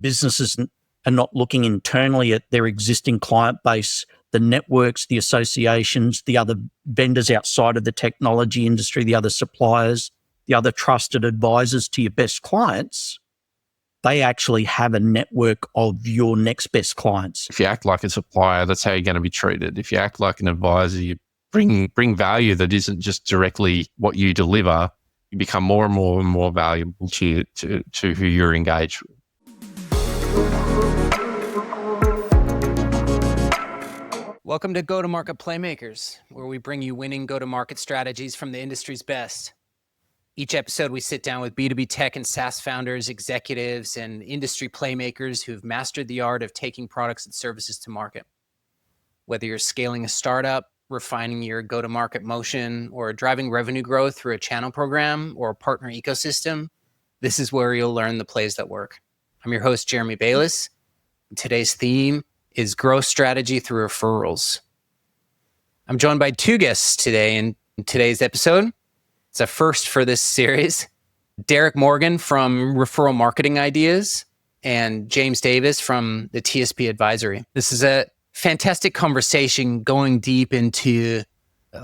Businesses are not looking internally at their existing client base, the networks, the associations, the other vendors outside of the technology industry, the other suppliers, the other trusted advisors to your best clients. They actually have a network of your next best clients. If you act like a supplier, that's how you're going to be treated. If you act like an advisor, you bring value that isn't just directly what you deliver. You become more and more and more valuable to who you're engaged with. Welcome to Go-to-Market Playmakers, where we bring you winning go-to-market strategies from the industry's best. Each episode, we sit down with B2B tech and SaaS founders, executives, and industry playmakers who've mastered the art of taking products and services to market. Whether you're scaling a startup, refining your go-to-market motion, or driving revenue growth through a channel program or a partner ecosystem, this is where you'll learn the plays that work. I'm your host, Jeremy Balius. Today's theme is growth strategy through referrals. I'm joined by two guests today in today's episode. It's a first for this series. Derek Morgan from Referral Marketing Ideas and James Davis from the TSP Advisory. This is a fantastic conversation going deep into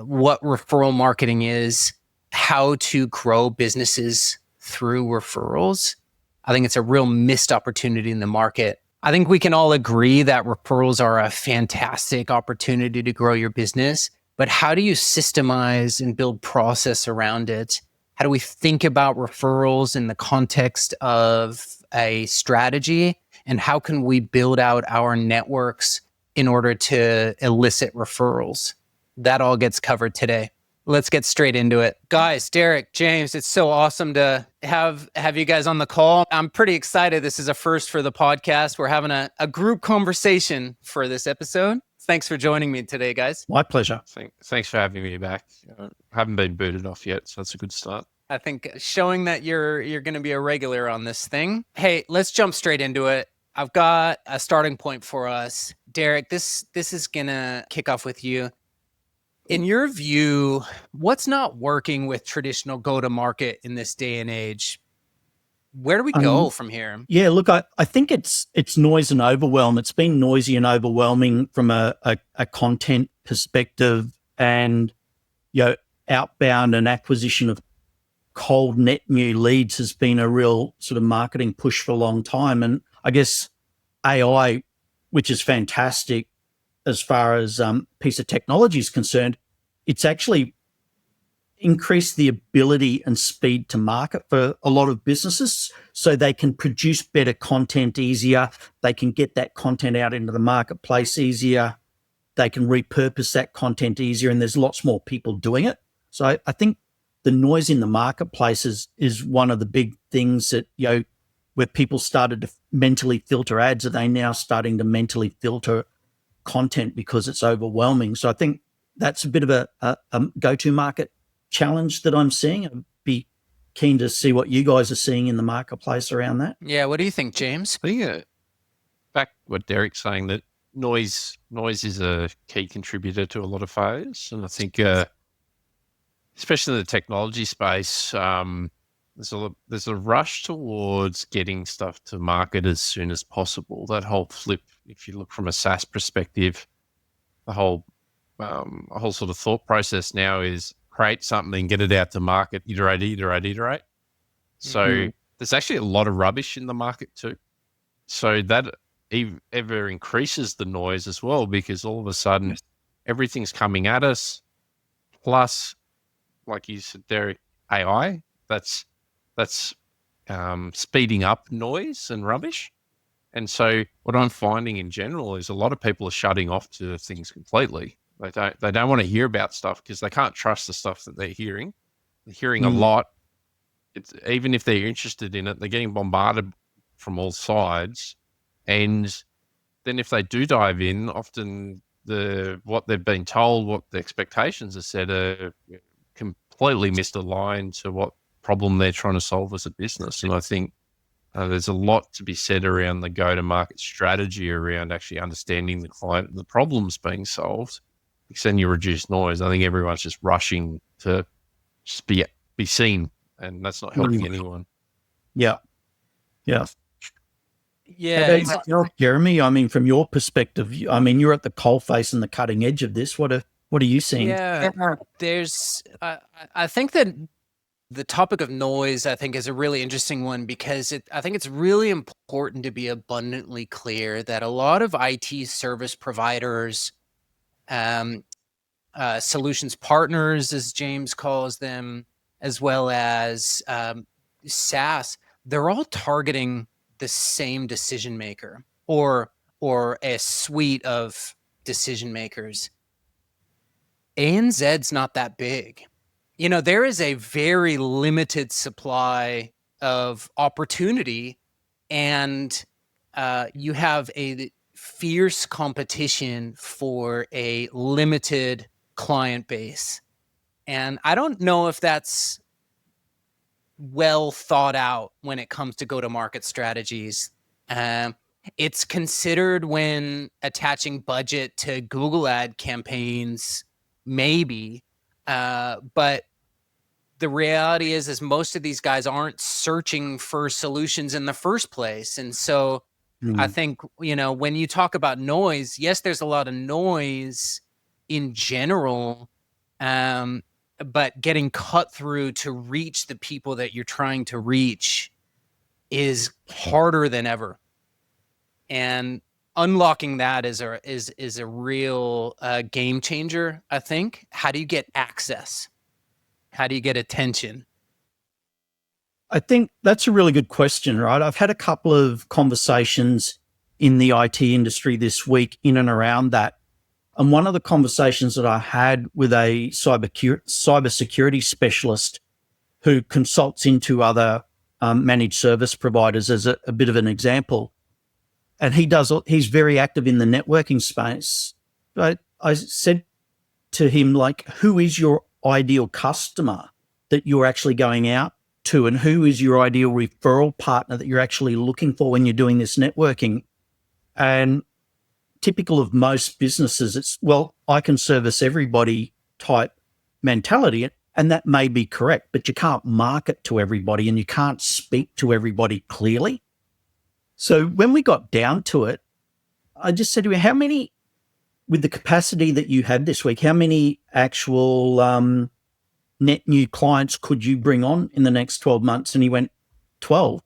what referral marketing is, how to grow businesses through referrals. I think it's a real missed opportunity in the market. I think we can all agree that referrals are a fantastic opportunity to grow your business, but how do you systemize and build process around it? How do we think about referrals in the context of a strategy? And how can we build out our networks in order to elicit referrals? That all gets covered today. Let's get straight into it. Guys, Derek, James, it's so awesome to have you guys on the call. I'm pretty excited. This is a first for the podcast. We're having a group conversation for this episode. Thanks for joining me today, guys. My pleasure. Thanks for having me back. I haven't been booted off yet, so that's a good start. I think showing that you're going to be a regular on this thing. Hey, let's jump straight into it. I've got a starting point for us. Derek, this is going to kick off with you. In your view, what's not working with traditional go-to-market in this day and age? Where do we go from here? Yeah, look, I think it's noise and overwhelm. It's been noisy and overwhelming from a content perspective, and outbound and acquisition of cold net new leads has been a real sort of marketing push for a long time. And I guess AI, which is fantastic as far as piece of technology is concerned, it's actually increased the ability and speed to market for a lot of businesses, so they can produce better content easier. They can get that content out into the marketplace easier. They can repurpose that content easier, and there's lots more people doing it. So I think the noise in the marketplace is one of the big things that, where people started to mentally filter ads, are they now starting to mentally filter content because it's overwhelming? So I think that's a bit of a go-to-market challenge that I'm seeing. I'd be keen to see what you guys are seeing in the marketplace around that. Yeah, what do you think, James? I think back what Derek's saying, that noise is a key contributor to a lot of failures. And I think especially in the technology space, there's a rush towards getting stuff to market as soon as possible. That whole flip, if you look from a SaaS perspective, the whole sort of thought process now is create something, get it out to market, iterate. So there's actually a lot of rubbish in the market too. So that ever increases the noise as well, because all of a sudden everything's coming at us. Plus, like you said, Derek, AI, that's speeding up noise and rubbish. And so what I'm finding in general is a lot of people are shutting off to things completely. They don't want to hear about stuff because they can't trust the stuff that they're hearing. They're hearing a lot. It's, even if they're interested in it, they're getting bombarded from all sides. And then if they do dive in, often what they've been told, what the expectations are set, are completely misaligned to what problem they're trying to solve as a business. And I think there's a lot to be said around the go-to-market strategy around actually understanding the client and the problems being solved, because then you reduce noise. I think everyone's just rushing to just be seen, and that's not helping anyone. Yeah. Yeah, about yourself, Jeremy? I mean, from your perspective, I mean, you're at the coalface and the cutting edge of this. What are you seeing? yeah. There's, I think that the topic of noise, I think, is a really interesting one because I think it's really important to be abundantly clear that a lot of IT service providers, solutions partners, as James calls them, as well as SaaS, they're all targeting the same decision maker or a suite of decision makers. ANZ's not that big. You know, there is a very limited supply of opportunity, and you have a fierce competition for a limited client base. And I don't know if that's well thought out when it comes to go-to-market strategies. It's considered when attaching budget to Google ad campaigns, maybe, but the reality is most of these guys aren't searching for solutions in the first place. And so I think, you know, when you talk about noise, yes, there's a lot of noise in general, but getting cut through to reach the people that you're trying to reach is harder than ever. And unlocking that is a real game changer, I think. How do you get access? How do you get attention? I think that's a really good question, right? I've had a couple of conversations in the IT industry this week in and around that. And one of the conversations that I had with a cybersecurity specialist who consults into other managed service providers as a bit of an example. And he's very active in the networking space. But I said to him, like, who is your ideal customer that you're actually going out to, and who is your ideal referral partner that you're actually looking for when you're doing this networking? And typical of most businesses, it's, well, I can service everybody type mentality. And that may be correct, but you can't market to everybody and you can't speak to everybody clearly. So when we got down to it, I just said to him, how many, with the capacity that you had this week, how many actual net new clients could you bring on in the next 12 months? And he went, 12.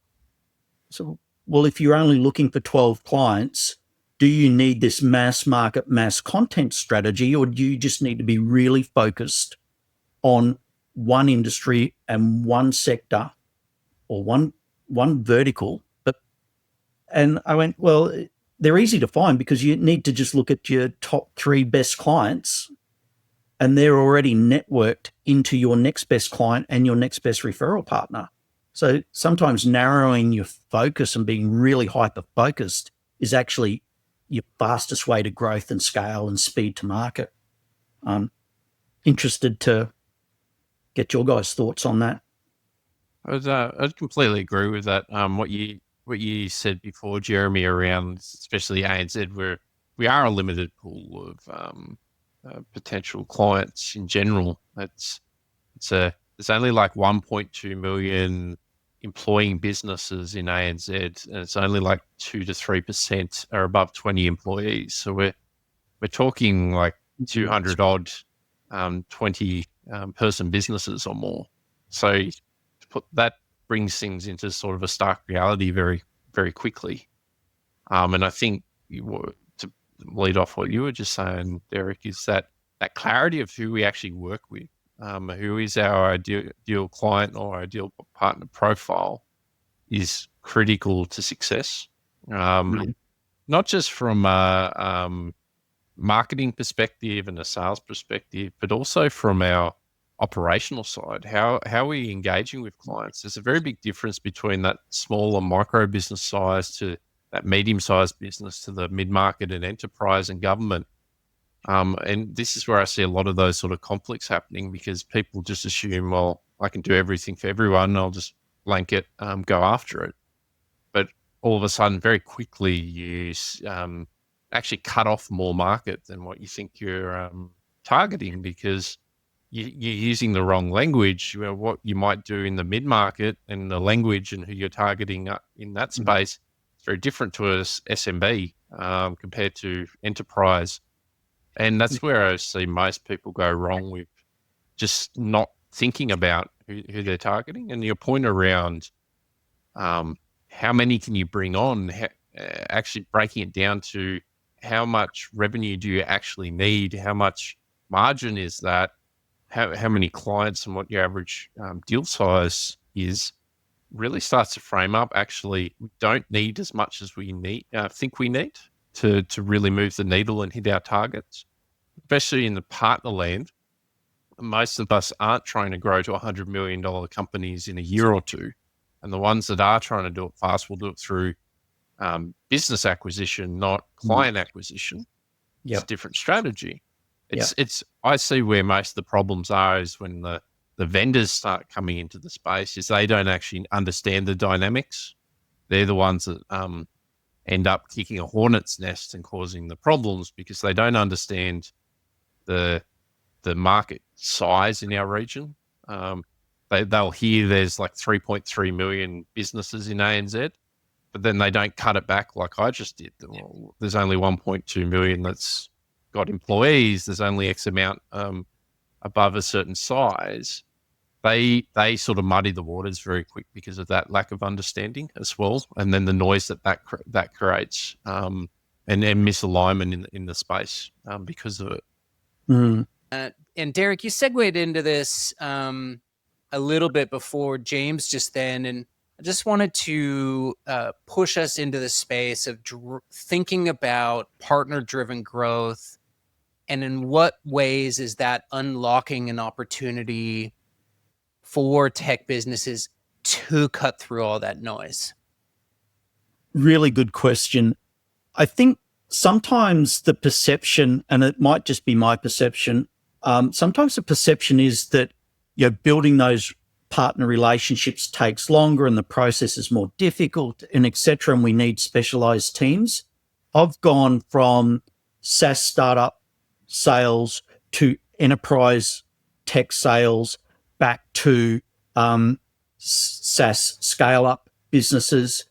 So, well, if you're only looking for 12 clients, do you need this mass market, mass content strategy, or do you just need to be really focused on one industry and one sector or one vertical? And I went, well, they're easy to find because you need to just look at your top 3 best clients and they're already networked into your next best client and your next best referral partner. So sometimes narrowing your focus and being really hyper-focused is actually your fastest way to growth and scale and speed to market. Interested to get your guys' thoughts on that. I'd completely agree with that. What you said before, Jeremy, around especially ANZ, where we are a limited pool of potential clients in general. There's only like 1.2 million employing businesses in ANZ, and it's only like 2 to 3% are above 20 employees. So we're talking like 200 odd 20 person businesses or more. So to put that brings things into sort of a stark reality very, very quickly. And I think to lead off what you were just saying, Derek, is that clarity of who we actually work with, who is our ideal client or ideal partner profile, is critical to success. Not just from a marketing perspective and a sales perspective, but also from our operational side. How are we engaging with clients? There's a very big difference between that small and micro business size to that medium-sized business to the mid-market and enterprise and government. And this is where I see a lot of those sort of conflicts happening, because people just assume, well, I can do everything for everyone. I'll just blanket, go after it. But all of a sudden, very quickly, you actually cut off more market than what you think you're targeting, because you're using the wrong language. What you might do in the mid-market and the language and who you're targeting in that space is very different to a SMB compared to enterprise. And that's where I see most people go wrong with just not thinking about who they're targeting. And your point around how many can you bring on, actually breaking it down to how much revenue do you actually need, how much margin is that, how many clients and what your average deal size is, really starts to frame up, actually, we don't need as much as we think we need to really move the needle and hit our targets, especially in the partner land. Most of us aren't trying to grow to $100 million companies in a year or two. And the ones that are trying to do it fast will do it through business acquisition, not client acquisition. It's a different strategy. I see where most of the problems are is when the vendors start coming into the space, is they don't actually understand the dynamics. They're the ones that end up kicking a hornet's nest and causing the problems because they don't understand the market size in our region. They'll hear there's like 3.3 million businesses in ANZ, but then they don't cut it back like I just did. Well, there's only 1.2 million that's got employees. There's only X amount above a certain size. They sort of muddy the waters very quick because of that lack of understanding as well, and then the noise that creates, and misalignment in the space because of it. Mm. And Derek, you segued into this a little bit before James just then, and I just wanted to push us into the space of thinking about partner-driven growth, and in what ways is that unlocking an opportunity for tech businesses to cut through all that noise? Really good question. I think sometimes the perception, and it might just be my perception, sometimes the perception is that building those partner relationships takes longer and the process is more difficult and et cetera, and we need specialized teams. I've gone from SaaS startup sales to enterprise tech sales back to SaaS scale-up businesses.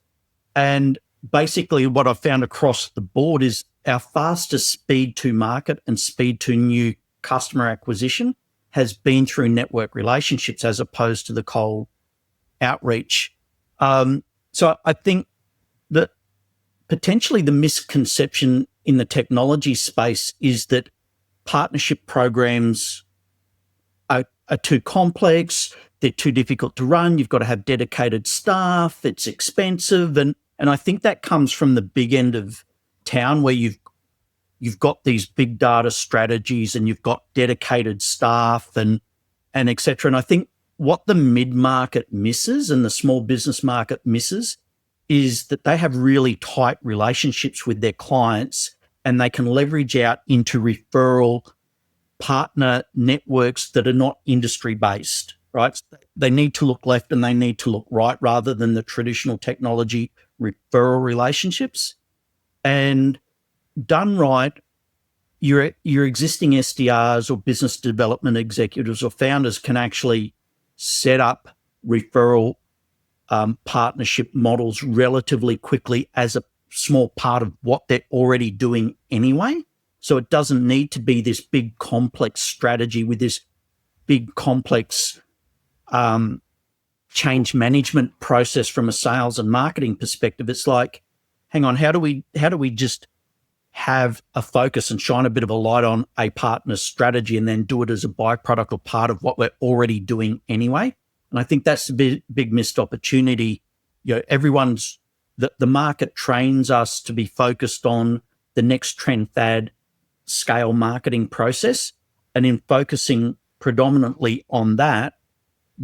And basically what I've found across the board is our fastest speed to market and speed to new customer acquisition has been through network relationships as opposed to the cold outreach. So I think that potentially the misconception in the technology space is that partnership programs are too complex, they're too difficult to run, you've got to have dedicated staff, it's expensive. And I think that comes from the big end of town where you've got these big data strategies and you've got dedicated staff and et cetera. And I think what the mid-market misses and the small business market misses is that they have really tight relationships with their clients and they can leverage out into referral partner networks that are not industry-based, right? They need to look left and they need to look right rather than the traditional technology referral relationships. And done right, your existing SDRs or business development executives or founders can actually set up referral partnership models relatively quickly as a small part of what they're already doing anyway. So it doesn't need to be this big complex strategy with this big complex change management process from a sales and marketing perspective. It's like, hang on, how do we just have a focus and shine a bit of a light on a partner's strategy and then do it as a byproduct or part of what we're already doing anyway? And I think that's a big missed opportunity. The market trains us to be focused on the next trend fad scale marketing process. And in focusing predominantly on that,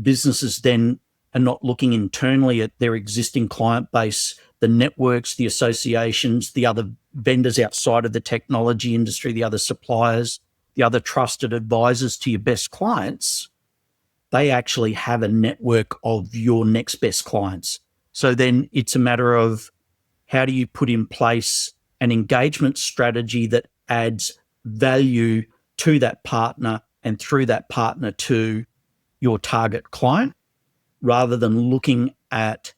businesses then are not looking internally at their existing client base, the networks, the associations, the other vendors outside of the technology industry, the other suppliers, the other trusted advisors to your best clients. They actually have a network of your next best clients. So then it's a matter of how do you put in place an engagement strategy that adds value to that partner and through that partner to your target client, rather than looking at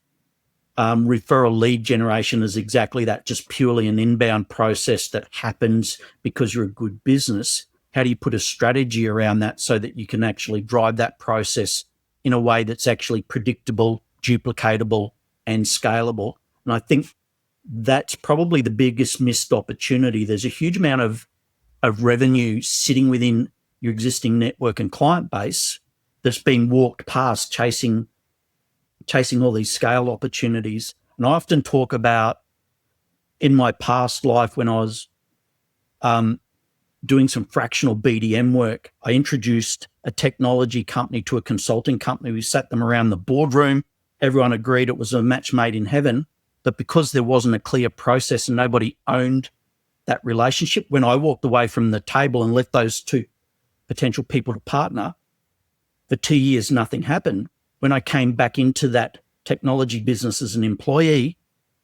referral lead generation is exactly that, just purely an inbound process that happens because you're a good business. How do you put a strategy around that so that you can actually drive that process in a way that's actually predictable, duplicatable, and scalable? And I think that's probably the biggest missed opportunity. There's a huge amount of revenue sitting within your existing network and client base that's being walked past chasing all these scale opportunities. And I often talk about, in my past life when I was doing some fractional BDM work, I introduced a technology company to a consulting company. We sat them around the boardroom. Everyone agreed it was a match made in heaven. But because there wasn't a clear process and nobody owned that relationship, when I walked away from the table and left those two potential people to partner, for 2 years, nothing happened. When I came back into that technology business as an employee,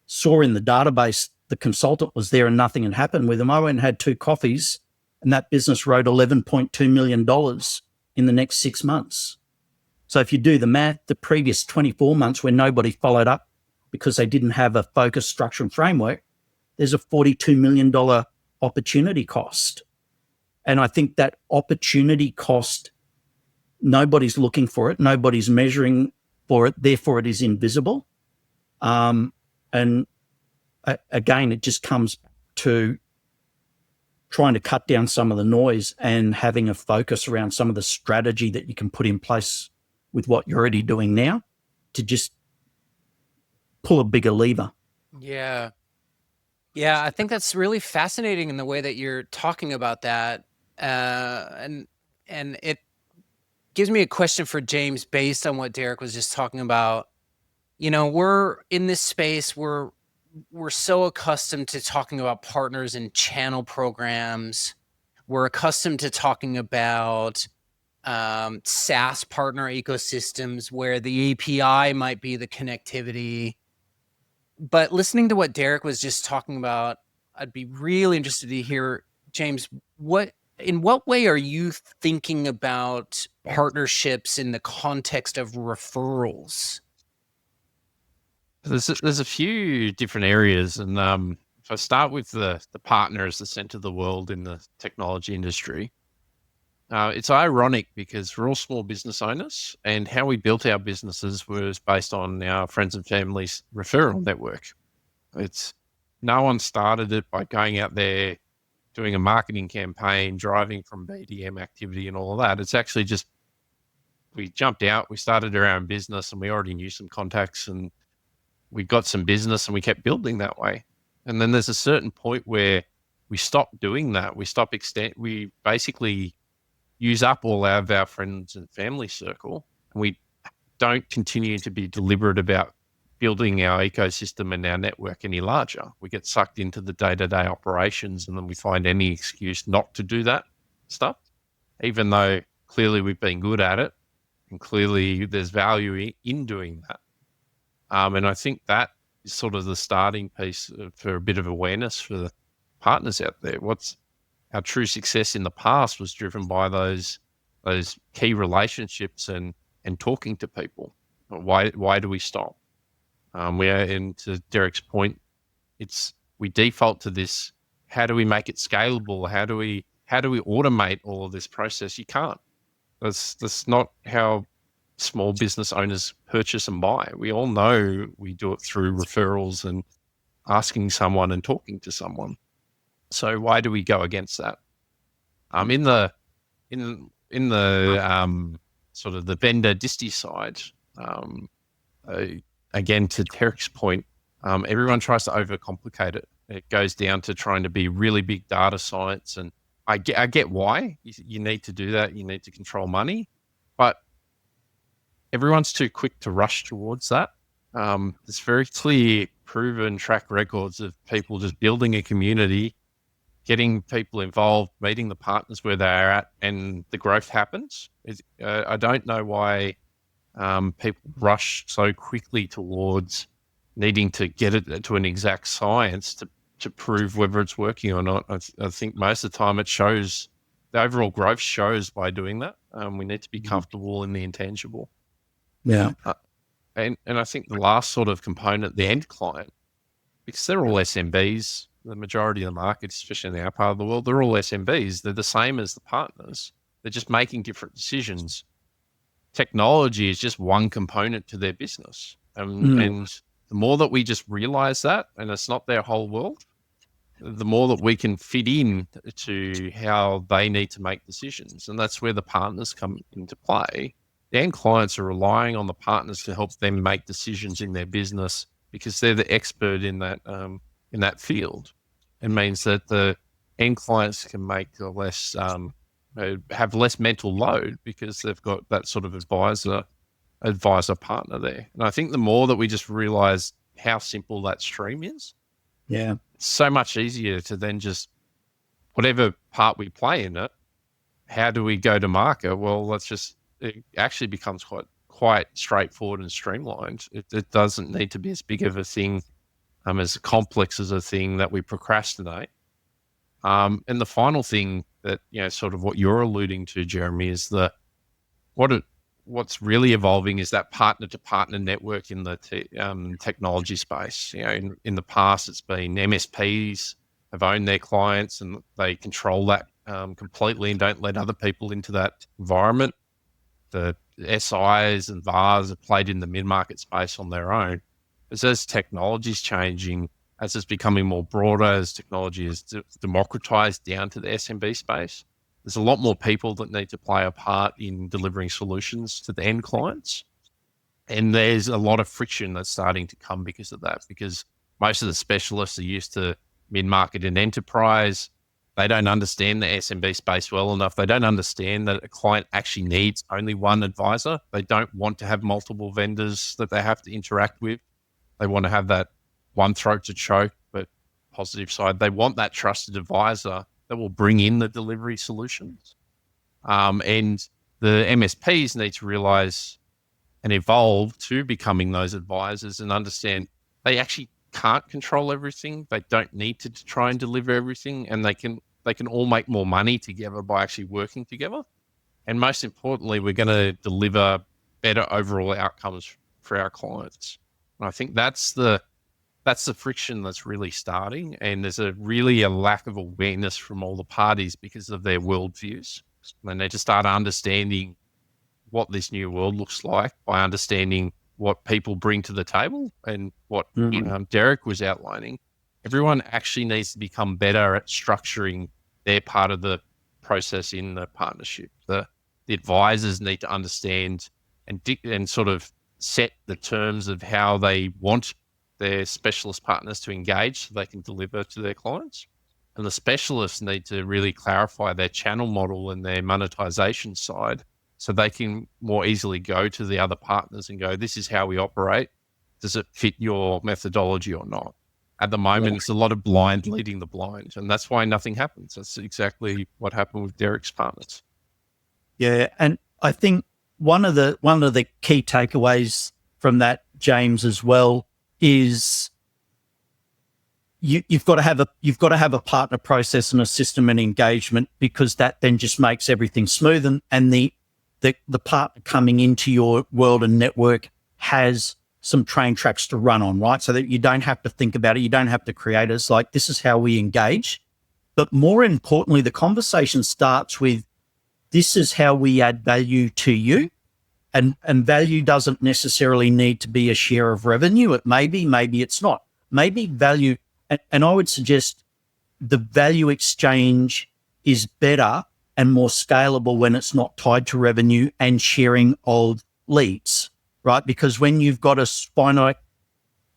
saw in the database the consultant was there and nothing had happened with him, I went and had 2 coffees and that business wrote $11.2 million in the next 6 months. So if you do the math, the previous 24 months where nobody followed up because they didn't have a focus, structure, and framework, there's a $42 million opportunity cost. And I think that opportunity cost, nobody's looking for it, nobody's measuring for it, therefore it is invisible. And again, it just comes to trying to cut down some of the noise and having a focus around some of the strategy that you can put in place with what you're already doing now to just pull a bigger lever. Yeah. Yeah, I think that's really fascinating in the way that you're talking about that. And it gives me a question for James based on what Derek was just talking about. You know, we're in this space, we're so accustomed to talking about partners and channel programs. We're accustomed to talking about SaaS partner ecosystems where the API might be the connectivity. But listening to what Derek was just talking about, I'd be really interested to hear, James, in what way are you thinking about partnerships in the context of referrals? There's a few different areas, and if I start with the partner as the center of the world in the technology industry, it's ironic because we're all small business owners, and how we built our businesses was based on our friends and family's referral network. It's no one started it by going out there, doing a marketing campaign, driving from BDM activity and all of that. It's actually just, we jumped out, we started our own business, and we already knew some contacts, and we got some business, and we kept building that way. And then there's a certain point where we stopped doing that. We basically use up all of our friends and family circle, and we don't continue to be deliberate about building our ecosystem and our network any larger. We get sucked into the day-to-day operations, and then we find any excuse not to do that stuff, even though clearly we've been good at it and clearly there's value in doing that. And I think that is sort of the starting piece for a bit of awareness for the partners out there. Our true success in the past was driven by those key relationships and talking to people. Why do we stop? And to Derek's point, we default to this. How do we make it scalable? How do we automate all of this process? You can't. That's not how small business owners purchase and buy. We all know we do it through referrals and asking someone and talking to someone. So why do we go against that? In the sort of the vendor disty side, again, to Derek's point, everyone tries to overcomplicate it. It goes down to trying to be really big data science, and I get why you need to do that. You need to control money, but everyone's too quick to rush towards that. There's very clear, proven track records of people just building a community, getting people involved, meeting the partners where they are at, and the growth happens. I don't know why people rush so quickly towards needing to get it to an exact science to prove whether it's working or not. I think most of the time it shows, the overall growth shows by doing that. We need to be comfortable in the intangible. Yeah. And I think the last sort of component, the end client, because they're all SMBs, the majority of the market, especially in our part of the world, they're all SMBs. They're the same as the partners. They're just making different decisions. Technology is just one component to their business. And the more that we just realize that, and it's not their whole world, the more that we can fit in to how they need to make decisions. And that's where the partners come into play. The end clients are relying on the partners to help them make decisions in their business because they're the expert in that field. It means that the end clients can make have less mental load because they've got that sort of advisor partner there. And I think the more that we just realize how simple that stream is, it's so much easier to then just, whatever part we play in it, how do we go to market? Well, it actually becomes quite straightforward and streamlined. It doesn't need to be as big of a thing, as complex as a thing that we procrastinate. And the final thing that, sort of what you're alluding to, Jeremy, is what's really evolving is that partner-to-partner network in the technology space. In the past, it's been MSPs have owned their clients and they control that completely and don't let other people into that environment. The SIs and VARs have played in the mid-market space on their own. As technology is changing, as it's becoming more broader, as technology is democratized down to the SMB space, there's a lot more people that need to play a part in delivering solutions to the end clients. And there's a lot of friction that's starting to come because of that, because most of the specialists are used to mid-market and enterprise. They don't understand the SMB space well enough. They don't understand that a client actually needs only one advisor. They don't want to have multiple vendors that they have to interact with. They want to have that one throat to choke, but positive side, they want that trusted advisor that will bring in the delivery solutions. And the MSPs need to realize and evolve to becoming those advisors and understand they actually can't control everything. They don't need to try and deliver everything, and they can all make more money together by actually working together. And most importantly, we're going to deliver better overall outcomes for our clients. And I think that's the friction that's really starting. And there's a lack of awareness from all the parties because of their worldviews. They need to start understanding what this new world looks like by understanding what people bring to the table and what Derek was outlining. Everyone actually needs to become better at structuring their part of the process in the partnership. The advisors need to understand and sort of set the terms of how they want their specialist partners to engage so they can deliver to their clients. And the specialists need to really clarify their channel model and their monetization side so they can more easily go to the other partners and go, this is how we operate. Does it fit your methodology or not? At the moment, it's a lot of blind leading the blind, and that's why nothing happens. That's exactly what happened with Derek's partners. Yeah, and I think one of the key takeaways from that, James, as well, is you've got to have a partner process and a system and engagement, because that then just makes everything smooth, and the partner coming into your world and network has some train tracks to run on, right? So that you don't have to think about it. You don't have to create it. It's like, this is how we engage. But more importantly, the conversation starts with, this is how we add value to you. And value doesn't necessarily need to be a share of revenue. It may be, maybe it's not. Maybe value, and I would suggest the value exchange is better and more scalable when it's not tied to revenue and sharing of leads, right? Because when you've got a finite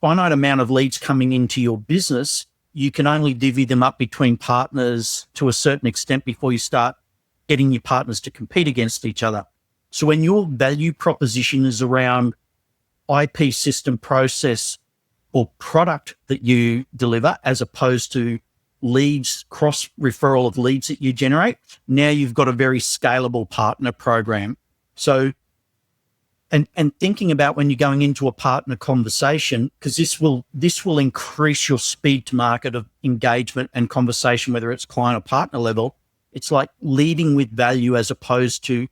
amount of leads coming into your business, you can only divvy them up between partners to a certain extent before you start getting your partners to compete against each other. So when your value proposition is around IP, system, process, or product that you deliver, as opposed to leads, cross referral of leads that you generate, now you've got a very scalable partner program. So, and thinking about when you're going into a partner conversation, because this will increase your speed to market of engagement and conversation, whether it's client or partner level. It's like leading with value as opposed to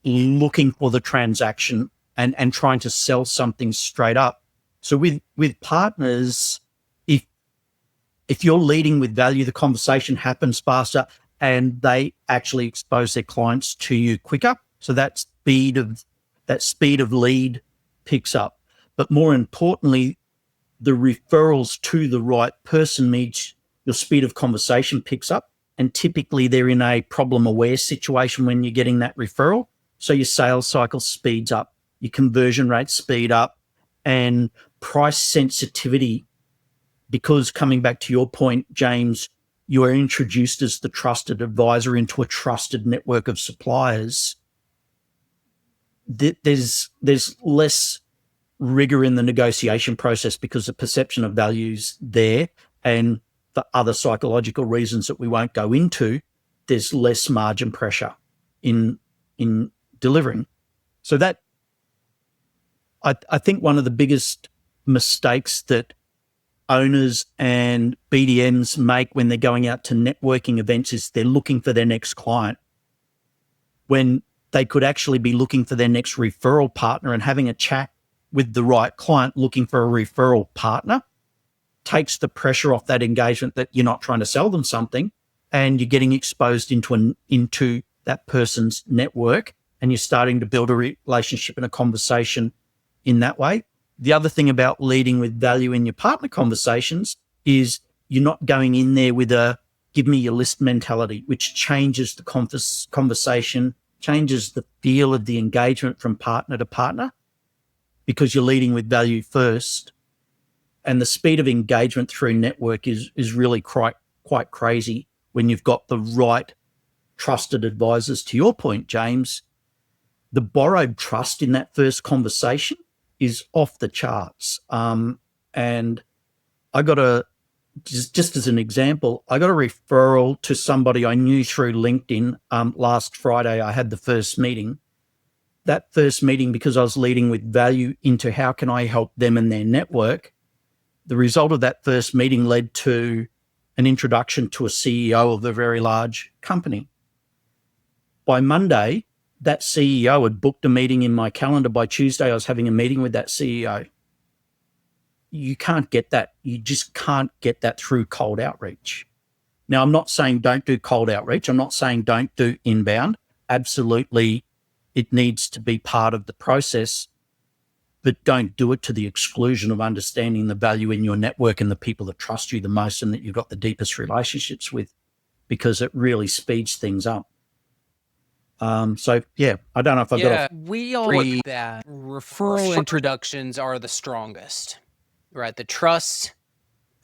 looking for the transaction and trying to sell something straight up. So with partners, if you're leading with value, the conversation happens faster and they actually expose their clients to you quicker. So that speed of lead picks up. But more importantly, the referrals to the right person means your speed of conversation picks up. And typically they're in a problem-aware situation when you're getting that referral. So your sales cycle speeds up, your conversion rates speed up, and price sensitivity, because coming back to your point, James, you are introduced as the trusted advisor into a trusted network of suppliers. There's less rigor in the negotiation process because the perception of value's there, and for other psychological reasons that we won't go into, there's less margin pressure in delivering. So that I think one of the biggest mistakes that owners and BDMs make when they're going out to networking events is they're looking for their next client, when they could actually be looking for their next referral partner, and having a chat with the right client looking for a referral partner takes the pressure off that engagement, that you're not trying to sell them something and you're getting exposed into that person's network, and you're starting to build a relationship and a conversation in that way. The other thing about leading with value in your partner conversations is you're not going in there with a give me your list mentality, which changes the conversation, changes the feel of the engagement from partner to partner, because you're leading with value first. And the speed of engagement through network is really quite crazy when you've got the right trusted advisors. To your point, James, the borrowed trust in that first conversation is off the charts. And I got just as an example, I got a referral to somebody I knew through LinkedIn. Last Friday, I had the first meeting. That first meeting, because I was leading with value into how can I help them and their network, the result of that first meeting led to an introduction to a CEO of a very large company. By Monday, that CEO had booked a meeting in my calendar. By Tuesday, I was having a meeting with that CEO. You can't get that. You just can't get that through cold outreach. Now, I'm not saying don't do cold outreach. I'm not saying don't do inbound. Absolutely, it needs to be part of the process, but don't do it to the exclusion of understanding the value in your network and the people that trust you the most and that you've got the deepest relationships with, because it really speeds things up. So yeah, I don't know if I've got we all agree that referral introductions are the strongest, right? The trust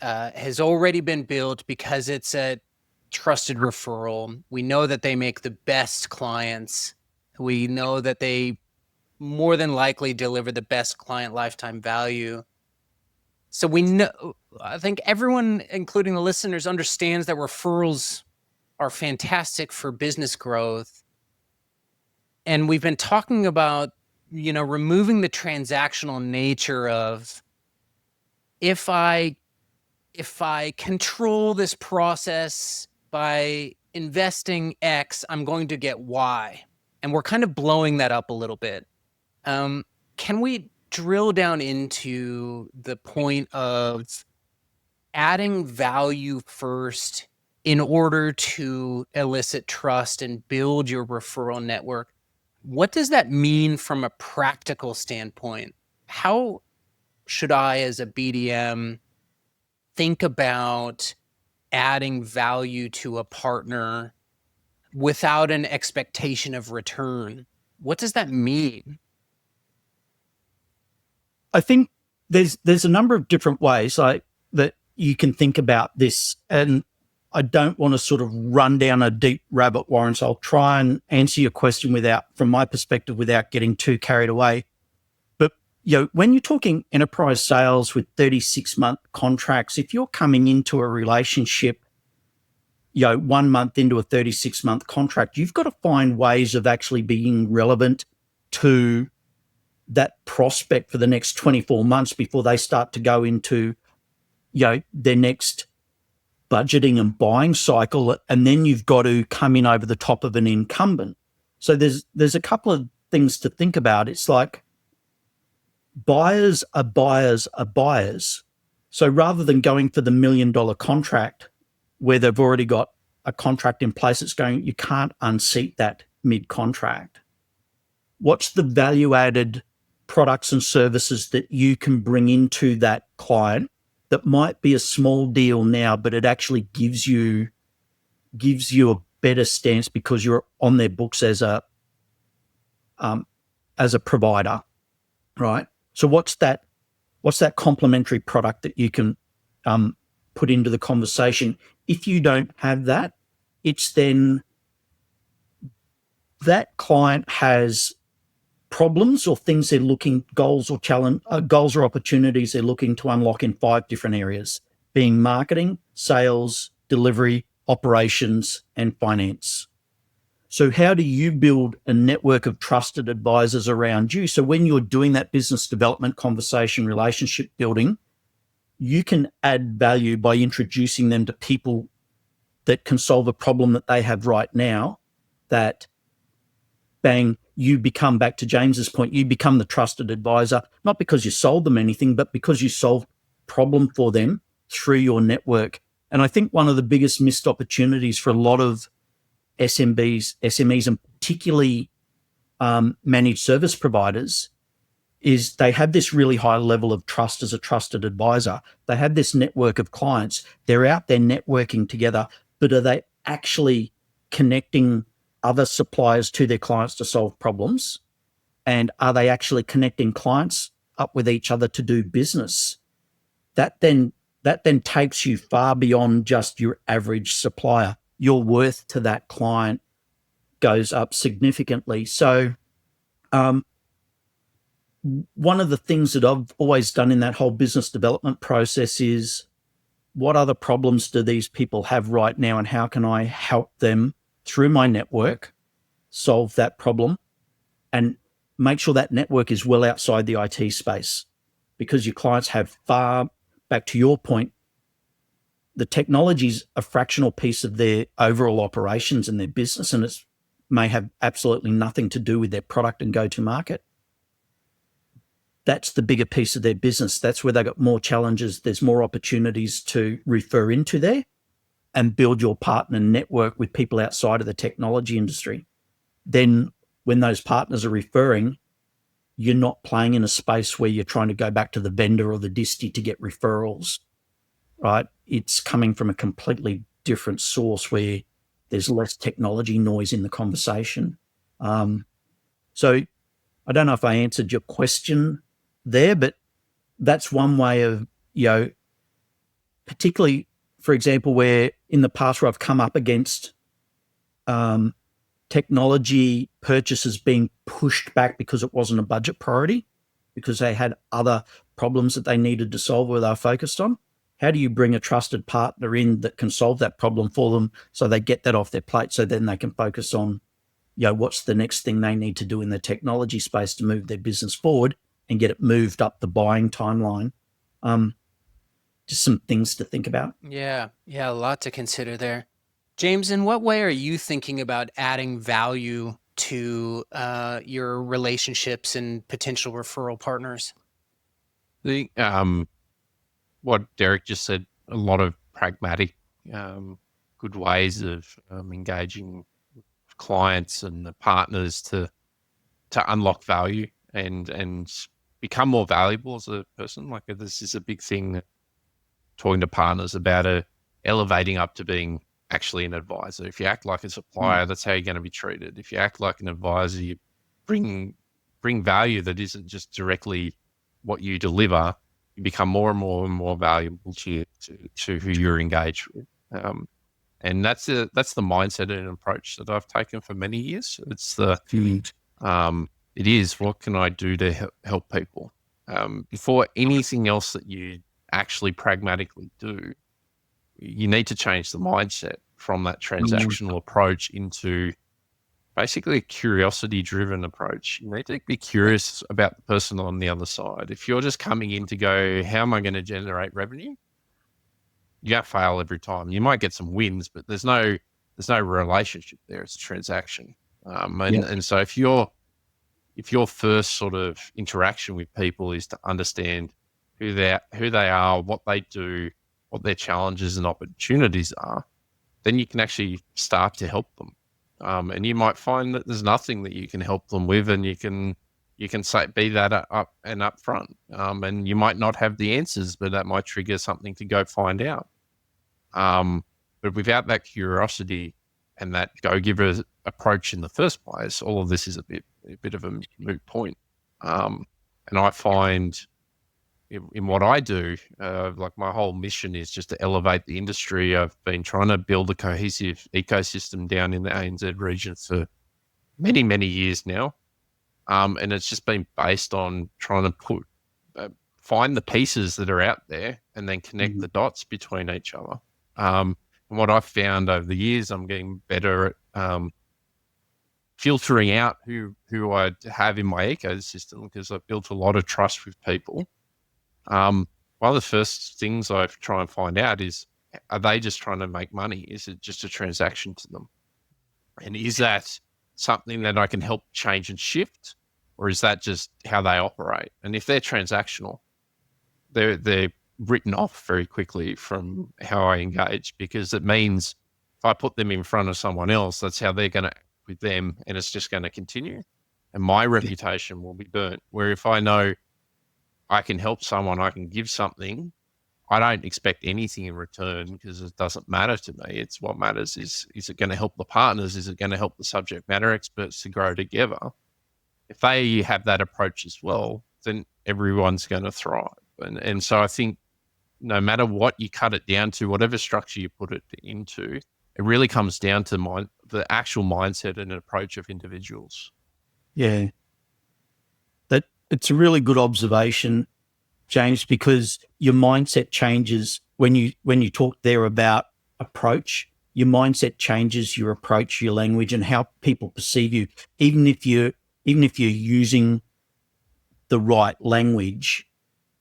has already been built because it's a trusted referral. We know that they make the best clients. We know that they more than likely deliver the best client lifetime value. So we know, I think everyone, including the listeners, understands that referrals are fantastic for business growth. And we've been talking about, removing the transactional nature of if I control this process by investing X, I'm going to get Y. And we're kind of blowing that up a little bit. Can we drill down into the point of adding value first in order to elicit trust and build your referral network? What does that mean from a practical standpoint? How should I, as a BDM, think about adding value to a partner without an expectation of return? What does that mean? I think there's a number of different ways that you can think about this, and I don't want to sort of run down a deep rabbit warren, so I'll try and answer your question from my perspective, without getting too carried away. But when you're talking enterprise sales with 36-month contracts, if you're coming into a relationship, 1 month into a 36-month contract, you've got to find ways of actually being relevant to that prospect for the next 24 months before they start to go into, their next budgeting and buying cycle. And then you've got to come in over the top of an incumbent. So there's a couple of things to think about. It's like, buyers are buyers are buyers. So rather than going for the $1 million contract where they've already got a contract in place, it's going, you can't unseat that mid-contract. What's the value-added products and services that you can bring into that client that might be a small deal now, but it actually gives you a better stance because you're on their books as a provider, right? So what's that complementary product that you can put into the conversation? If you don't have that, it's then that client has problems or things they're looking, goals or opportunities they're looking to unlock in 5 different areas, being marketing, sales, delivery, operations, and finance. So how do you build a network of trusted advisors around you? So when you're doing that business development conversation, relationship building, you can add value by introducing them to people that can solve a problem that they have right now, that bang, you become, back to James's point, you become the trusted advisor, not because you sold them anything, but because you solved a problem for them through your network. And I think one of the biggest missed opportunities for a lot of SMEs, and particularly managed service providers, is they have this really high level of trust as a trusted advisor. They have this network of clients. They're out there networking together, but are they actually connecting other suppliers to their clients to solve problems? And are they actually connecting clients up with each other to do business? That then takes you far beyond just your average supplier. Your worth to that client goes up significantly. So one of the things that I've always done in that whole business development process is, what other problems do these people have right now, and how can I help them through my network solve that problem, and make sure that network is well outside the IT space, because your clients have far, back to your point, the technology's a fractional piece of their overall operations and their business, and it may have absolutely nothing to do with their product and go-to-market. That's the bigger piece of their business. That's where they got more challenges. There's more opportunities to refer into there and build your partner network with people outside of the technology industry. Then when those partners are referring, you're not playing in a space where you're trying to go back to the vendor or the disty to get referrals, right? It's coming from a completely different source where there's less technology noise in the conversation. So I don't know if I answered your question there, but that's one way of, particularly, for example, where in the past where I've come up against technology purchases being pushed back because it wasn't a budget priority, because they had other problems that they needed to solve or they were focused on. How do you bring a trusted partner in that can solve that problem for them so they get that off their plate, so then they can focus on, what's the next thing they need to do in the technology space to move their business forward and get it moved up the buying timeline? Just some things to think about. Yeah, a lot to consider there. James, in what way are you thinking about adding value to your relationships and potential referral partners? What Derek just said, a lot of pragmatic, good ways of engaging clients and the partners to unlock value and become more valuable as a person. Like, this is a big thing, talking to partners about elevating up to being actually an advisor. If you act like a supplier, that's how you're going to be treated. If you act like an advisor, you bring value that isn't just directly what you deliver. You become more and more and more valuable to who you're engaged with. And that's the mindset and approach that I've taken for many years. It's it is, what can I do to help people? Before anything else that you actually pragmatically do, you need to change the mindset from that transactional approach into basically a curiosity-driven approach. You need to be curious about the person on the other side. If you're just coming in to go, how am I going to generate revenue? You're going to fail every time. You might get some wins, but there's no relationship there. It's a transaction. And so if you're if your first sort of interaction with people is to understand who they are, what they do, what their challenges and opportunities are, then you can actually start to help them. And you might find that there's nothing that you can help them with, and you can say, be that up and up front. And you might not have the answers, but that might trigger something to go find out. But without that curiosity and that go-giver approach in the first place, all of this is a bit of a moot point. And I find in what I do, like my whole mission is just to elevate the industry. I've been trying to build a cohesive ecosystem down in the ANZ region for many, many years now. And it's just been based on trying to find the pieces that are out there and then connect the dots between each other. And what I've found over the years, I'm getting better at filtering out who I have in my ecosystem, because I've built a lot of trust with people. One of the first things I try and find out is, are they just trying to make money? Is it just a transaction to them? And is that something that I can help change and shift, or is that just how they operate? And if they're transactional, they're written off very quickly from how I engage, because it means if I put them in front of someone else, that's how they're going to act with them, and it's just going to continue. And my reputation will be burnt. Where if I know I can help someone, I can give something, I don't expect anything in return, because it doesn't matter to me. It's what matters is it going to help the partners? Is it going to help the subject matter experts to grow together? If they have that approach as well, then everyone's going to thrive. And so I think no matter what you cut it down to, whatever structure you put it into, it really comes down to the actual mindset and approach of individuals. Yeah. It's a really good observation, James, because your mindset changes when you talk there about approach. Your mindset changes your approach, your language, and how people perceive you. Even if you're using the right language,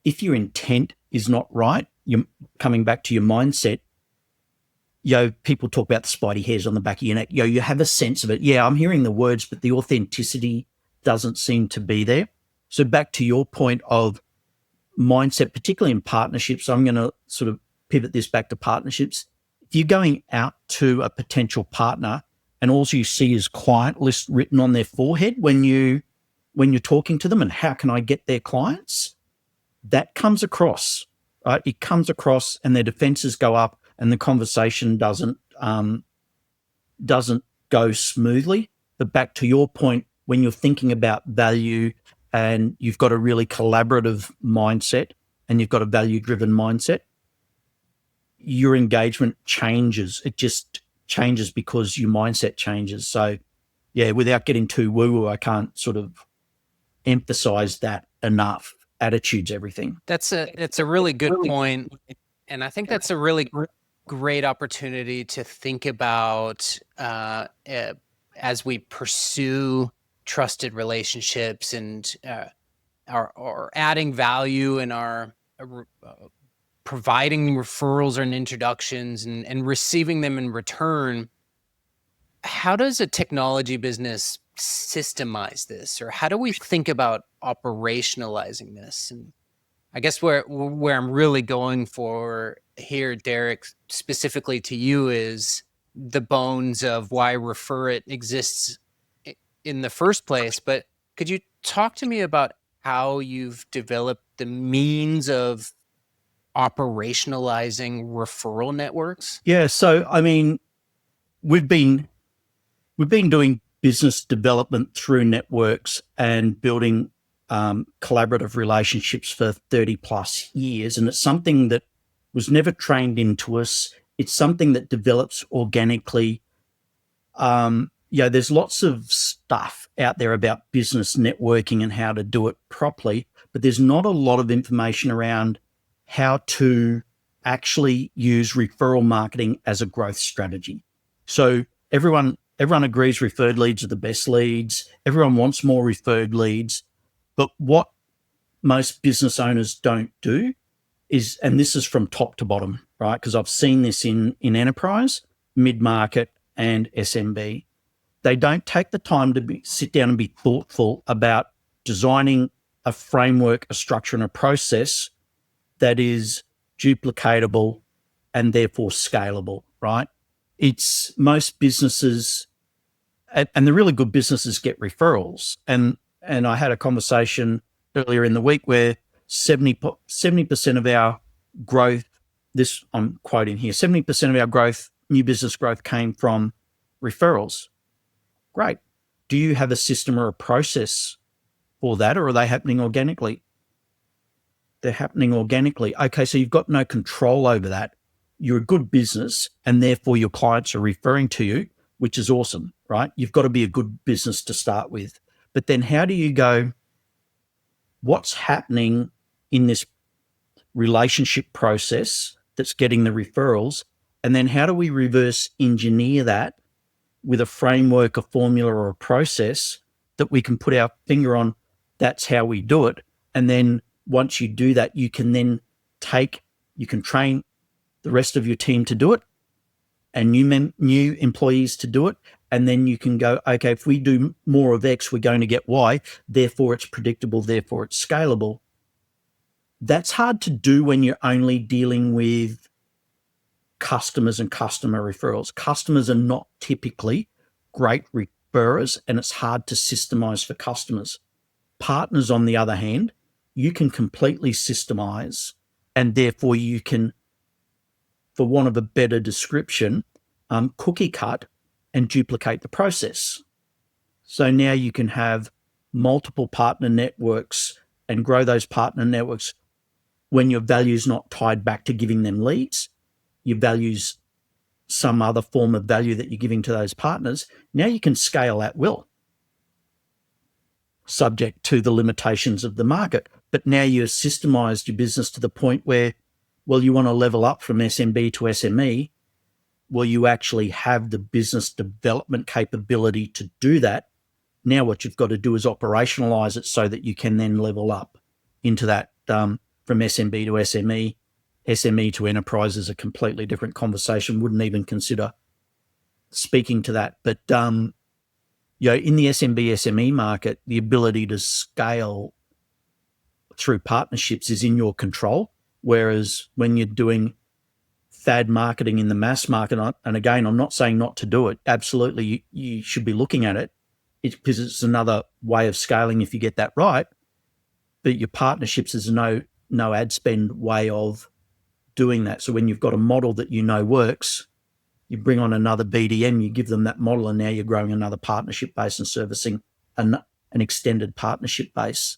if your intent is not right, you're coming back to your mindset. People talk about the spidey hairs on the back of your neck. You have a sense of it. Yeah, I'm hearing the words, but the authenticity doesn't seem to be there. So back to your point of mindset, particularly in partnerships, I'm going to sort of pivot this back to partnerships. If you're going out to a potential partner and all you see is client list written on their forehead when you're talking to them, and how can I get their clients, that comes across, right? It comes across, and their defenses go up, and the conversation doesn't go smoothly. But back to your point, when you're thinking about value and you've got a really collaborative mindset and you've got a value-driven mindset, your engagement changes. It just changes because your mindset changes. So, yeah, without getting too woo-woo, I can't sort of emphasize that enough. Attitude's everything. That's a really good point. And I think that's a really great opportunity to think about as we pursue trusted relationships and are adding value and are providing referrals and introductions and receiving them in return. How does a technology business systemize this, or how do we think about operationalizing this? And I guess where I'm really going for here, Derek, specifically to you, is the bones of why Refer It exists in the first place. But could you talk to me about how you've developed the means of operationalizing referral networks? Yeah. So, I mean, we've been doing business development through networks and building collaborative relationships for 30 plus years. And it's something that was never trained into us. It's something that develops organically. There's lots of stuff out there about business networking and how to do it properly, but there's not a lot of information around how to actually use referral marketing as a growth strategy. So everyone agrees referred leads are the best leads. Everyone wants more referred leads. But what most business owners don't do is, and this is from top to bottom, right? Because I've seen this in enterprise, mid-market, and SMB. they don't take the time to sit down and be thoughtful about designing a framework, a structure, and a process that is duplicatable and therefore scalable, right? It's most businesses, and the really good businesses get referrals. And I had a conversation earlier in the week where 70% of our growth, this I'm quoting here, 70% of our growth, new business growth came from referrals. Great. Do you have a system or a process for that, or are they happening organically? They're happening organically. Okay, so you've got no control over that. You're a good business, and therefore your clients are referring to you, which is awesome, right? You've got to be a good business to start with. But then how do you go, what's happening in this relationship process that's getting the referrals? And then how do we reverse engineer that with a framework, a formula, or a process that we can put our finger on? That's how we do it. And then once you do that, you can then you can train the rest of your team to do it and new employees to do it. And then you can go, okay, if we do more of X, we're going to get Y. Therefore, it's predictable. Therefore, it's scalable. That's hard to do when you're only dealing with customers and customer referrals. Customers are not typically great referrers, and it's hard to systemize for customers. Partners, on the other hand, you can completely systemize, and therefore you can, for want of a better description, cookie cut and duplicate the process. So now you can have multiple partner networks and grow those partner networks when your value is not tied back to giving them leads. Your value's some other form of value that you're giving to those partners. Now you can scale at will, subject to the limitations of the market. But now you've systemized your business to the point where, well, you want to level up from SMB to SME. Well, you actually have the business development capability to do that. Now what you've got to do is operationalize it so that you can then level up into that from SMB to SME. SME to enterprise is a completely different conversation. Wouldn't even consider speaking to that. But in the SMB, SME market, the ability to scale through partnerships is in your control. Whereas when you're doing fad marketing in the mass market, and again, I'm not saying not to do it. Absolutely, you should be looking at it because it's another way of scaling if you get that right. But your partnerships is no ad spend way of doing that. So when you've got a model that you know works, you bring on another BDM, you give them that model, and now you're growing another partnership base and servicing an extended partnership base.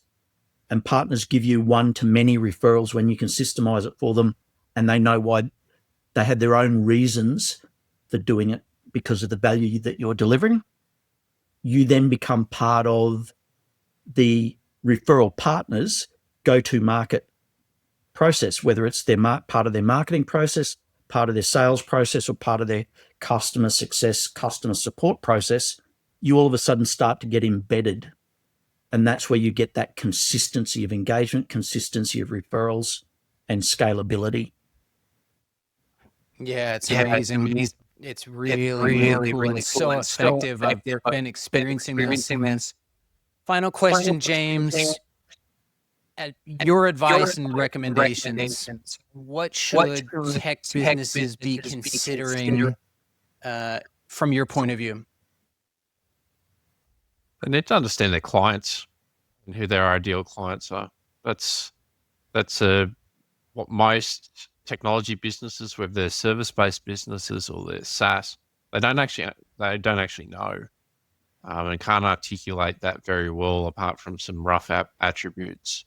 And partners give you one-to-many referrals when you can systemize it for them, and they know why. They have their own reasons for doing it because of the value that you're delivering. You then become part of the referral partners' go-to-market process, whether it's part of their marketing process, part of their sales process, or part of their customer success, customer support process. You all of a sudden start to get embedded. And that's where you get that consistency of engagement, consistency of referrals, and scalability. Yeah, it's amazing. It's really cool and so effective. I've been experiencing this. Final question, James. At your advice and recommendations, what should tech businesses be considering from your point of view? They need to understand their clients and who their ideal clients are. That's what most technology businesses, whether they're service-based businesses or they're SaaS, they don't actually know and can't articulate that very well apart from some rough attributes.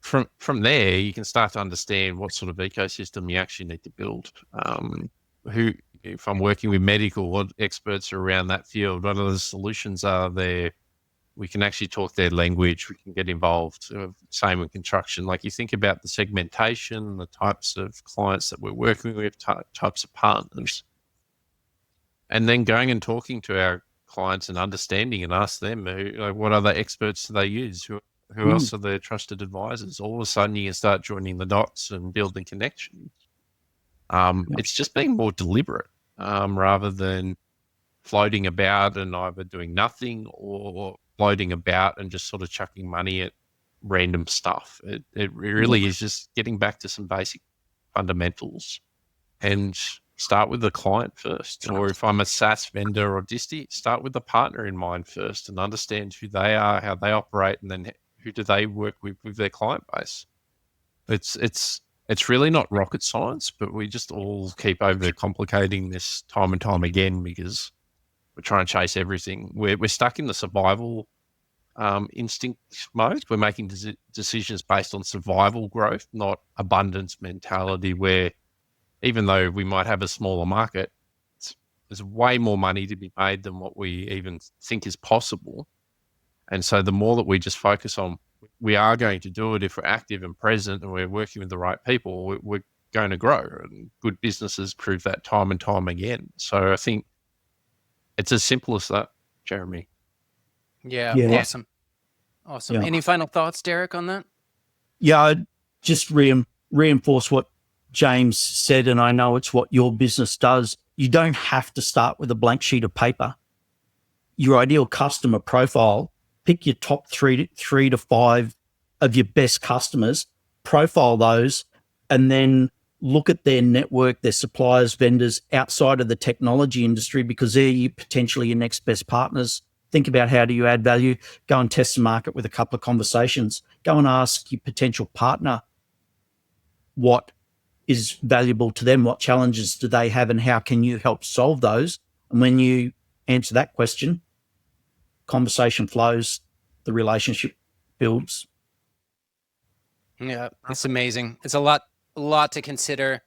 From there, you can start to understand what sort of ecosystem you actually need to build. If I'm working with medical, what experts are around that field, what other solutions are there? We can actually talk their language. We can get involved. Same with construction. Like you think about the segmentation, the types of clients that we're working with, types of partners, and then going and talking to our clients and understanding and ask them what other experts do they use? Who else are their trusted advisors? All of a sudden, you can start joining the dots and building connections. It's just being more deliberate rather than floating about and either doing nothing or floating about and just sort of chucking money at random stuff. It really is just getting back to some basic fundamentals and start with the client first. Or if I'm a SaaS vendor or disty, start with the partner in mind first and understand who they are, how they operate, and then who do they work with their client base. It's really not rocket science, but we just all keep overcomplicating this time and time again because we're trying to chase everything. We're stuck in the survival instinct mode. We're making decisions based on survival growth, not abundance mentality, where even though we might have a smaller market, there's way more money to be made than what we even think is possible. And so the more that we just focus on, we are going to do it if we're active and present and we're working with the right people, we're going to grow. And good businesses prove that time and time again. So I think it's as simple as that, Jeremy. Yeah. Awesome. Yeah. Any final thoughts, Derek, on that? Yeah, I'd just reinforce what James said, and I know it's what your business does. You don't have to start with a blank sheet of paper. Your ideal customer profile, pick your top three to five of your best customers, profile those, and then look at their network, their suppliers, vendors outside of the technology industry, because they're potentially your next best partners. Think about how do you add value. Go and test the market with a couple of conversations. Go and ask your potential partner what is valuable to them, what challenges do they have, and how can you help solve those? And when you answer that question, conversation flows, the relationship builds. Yeah, it's amazing. It's a lot to consider.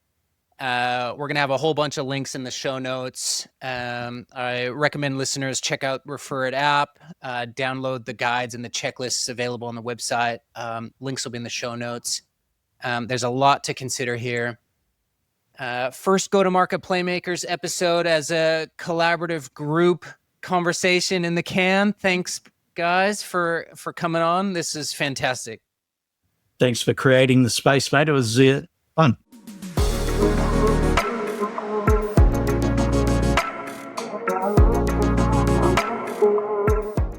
We're going to have a whole bunch of links in the show notes. I recommend listeners check out Refer It app, download the guides and the checklists available on the website. Links will be in the show notes. There's a lot to consider here. First Go-to-Market Playmakers episode as a collaborative group conversation in the can. Thanks, guys, for coming on. This is fantastic. Thanks for creating the space, mate. It was fun.